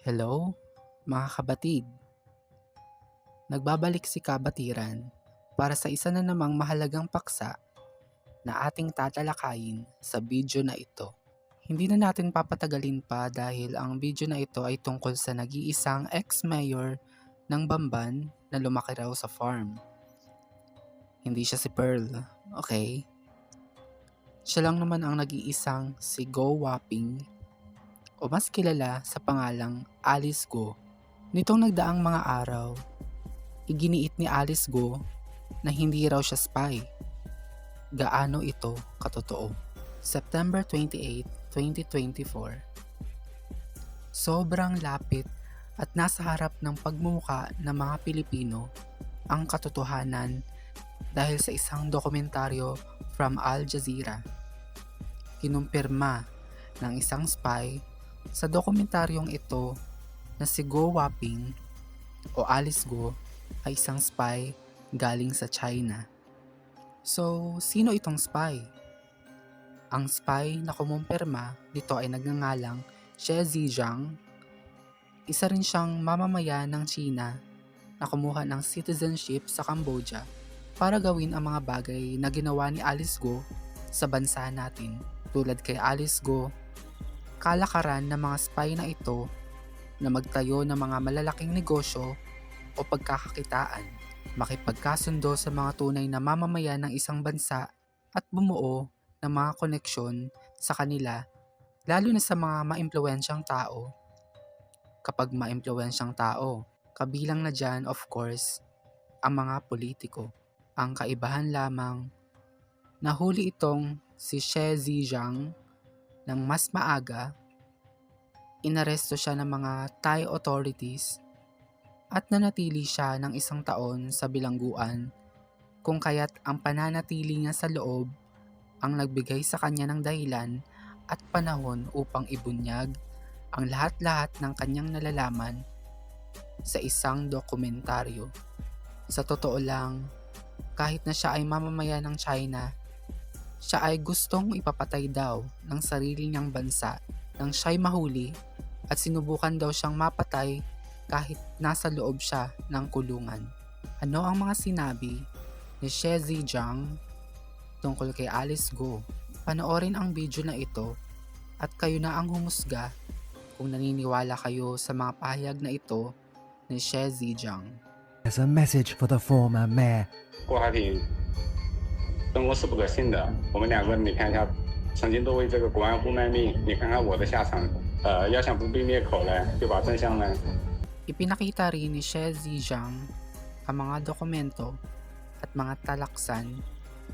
Hello, mga kabatid. Nagbabalik si Kabatiran para sa isa na namang mahalagang paksa na ating tatalakayin sa video na ito. Hindi na natin papatagalin pa dahil ang video na ito ay tungkol sa nag-iisang ex-mayor ng Bamban na lumaki raw sa farm. Hindi siya si Pearl, okay? Siya lang naman ang nag-iisang si Go Waping o mas kilala sa pangalang Alice Go. Nitong nagdaang mga araw, iginiit ni Alice Go na hindi raw siya spy. Gaano ito katotoo? September 28, 2024. Sobrang lapit at nasa harap ng pagmumuka ng mga Pilipino ang katotohanan dahil sa isang dokumentaryo from Al Jazeera. Kinumpirma ng isang spy sa dokumentaryong ito na si Go Waping o Alice Go ay isang spy galing sa China. So, sino itong spy? Ang spy na kumumpirma nito ay nagngangalang Xie Zhejiang. Isa rin siyang mamamayan ng China na kumuha ng citizenship sa Cambodia para gawin ang mga bagay na ginawa ni Alice Go sa bansa natin. Tulad kay Alice Go, kalakaran ng mga spy na ito na magtayo ng mga malalaking negosyo o pagkakakitaan, makipagkasundo sa mga tunay na mamamayan ng isang bansa at bumuo ng mga koneksyon sa kanila, lalo na sa mga maimpluwensyang tao. Kapag maimpluwensyang tao, kabilang na dyan of course ang mga politiko. Ang kaibahan lamang, nahuli itong si Xie Zhejiang ng mas maaga, inaresto siya ng mga Thai authorities at nanatili siya ng 1 taon sa bilangguan, kung kaya't ang pananatili niya sa loob ang nagbigay sa kanya ng dahilan at panahon upang ibunyag ang lahat-lahat ng kanyang nalalaman sa isang dokumentaryo. Sa totoo lang, kahit na siya ay mamamayan ng China, siya ay gustong ipapatay daw ng sarili niyang bansa nang siya'y mahuli at sinubukan daw siyang mapatay kahit nasa loob siya ng kulungan. Ano ang mga sinabi ni Xie Zhejiang tungkol kay Alice Go? Panoorin ang video na ito at kayo na ang humusga kung naniniwala kayo sa mga pahayag na ito ni Xie Zhejiang. As a message for the former mayor. 郭华平跟我是不可信的，我们两个你看一下，曾经都为这个国安部卖命，你看看我的下场。要想不必灭口呢，就把真相呢。 Ipinakita rin ni Xie Zhejiang ang mga dokumento at mga talaksan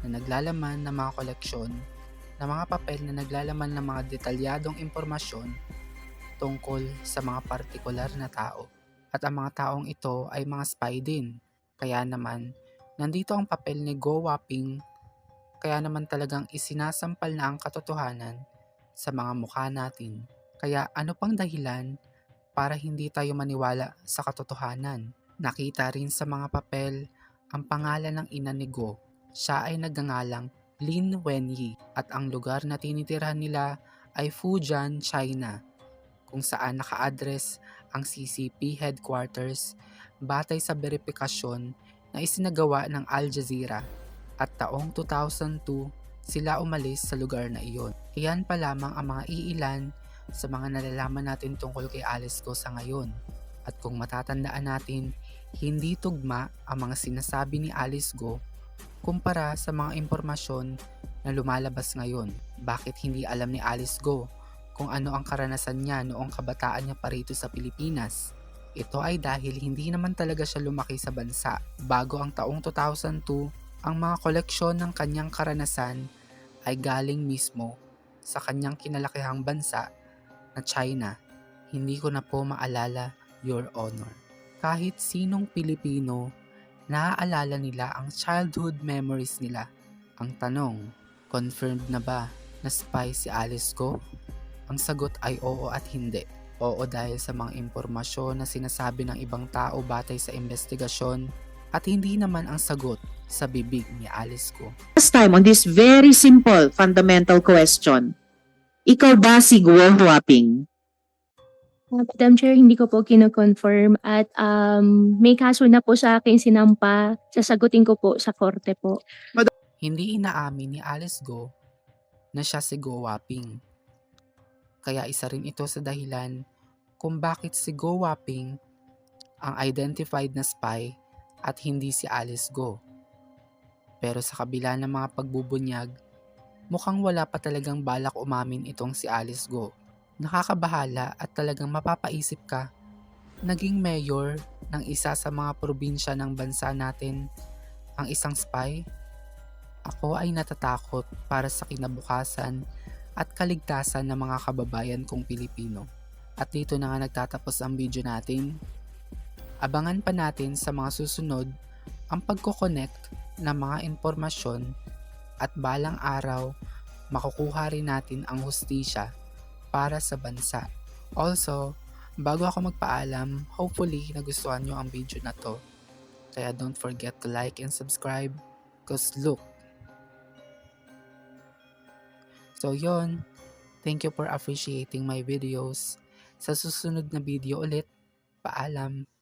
na naglalaman ng mga koleksyon ng mga papel na naglalaman ng mga detalyadong impormasyon tungkol sa mga partikular na tao. At ang mga taong ito ay mga spy din. Kaya naman, nandito ang papel ni Go Waping, kaya naman talagang isinasampal na ang katotohanan sa mga mukha natin. Kaya ano pang dahilan para hindi tayo maniwala sa katotohanan? Nakita rin sa mga papel ang pangalan ng ina ni Go. Siya ay nagngangalang Lin Wenyi at ang lugar na tinitirhan nila ay Fujian, China, kung saan naka-address ang CCP headquarters batay sa beripikasyon na isinagawa ng Al Jazeera, at taong 2002 sila umalis sa lugar na iyon. Iyan pa lamang ang mga iilan sa mga nalalaman natin tungkol kay Alice Go sa ngayon. At kung matatandaan natin, hindi tugma ang mga sinasabi ni Alice Go kumpara sa mga impormasyon na lumalabas ngayon. Bakit hindi alam ni Alice Go kung ano ang karanasan niya noong kabataan niya pa rito sa Pilipinas? Ito ay dahil hindi naman talaga siya lumaki sa bansa. Bago ang taong 2002, ang mga koleksyon ng kanyang karanasan ay galing mismo sa kanyang kinalakihang bansa na China. Hindi ko na po maalala, Your Honor. Kahit sinong Pilipino, naaalala nila ang childhood memories nila. Ang tanong, confirmed na ba na spy si Alice Go? Ang sagot ay oo at hindi. Oo dahil sa mga impormasyon na sinasabi ng ibang tao batay sa investigasyon, at hindi naman ang sagot sa bibig ni Alice Go. Last time on this very simple fundamental question, ikaw ba si Go Waping? Madam Chair, hindi ko po kino-confirm at may kaso na po sa akin sinampa. Sasagutin ko po sa korte po. Hindi inaamin ni Alice Go na siya si Go Waping. Kaya isa rin ito sa dahilan kung bakit si Go Waping ang identified na spy at hindi si Alice Go. Pero sa kabila ng mga pagbubunyag, mukhang wala pa talagang balak umamin itong si Alice Go. Nakakabahala at talagang mapapaisip ka, naging mayor ng isa sa mga probinsya ng bansa natin ang isang spy? Ako ay natatakot para sa kinabukasan at kaligtasan ng mga kababayan kong Pilipino. At dito na nga nagtatapos ang video natin. Abangan pa natin sa mga susunod ang pagkoconnect ng mga impormasyon at balang araw makukuha rin natin ang hustisya para sa bansa. Also, bago ako magpaalam, hopefully nagustuhan nyo ang video na to. Kaya don't forget to like and subscribe. Cause look. So yon, thank you for appreciating my videos. Sa susunod na video ulit, paalam.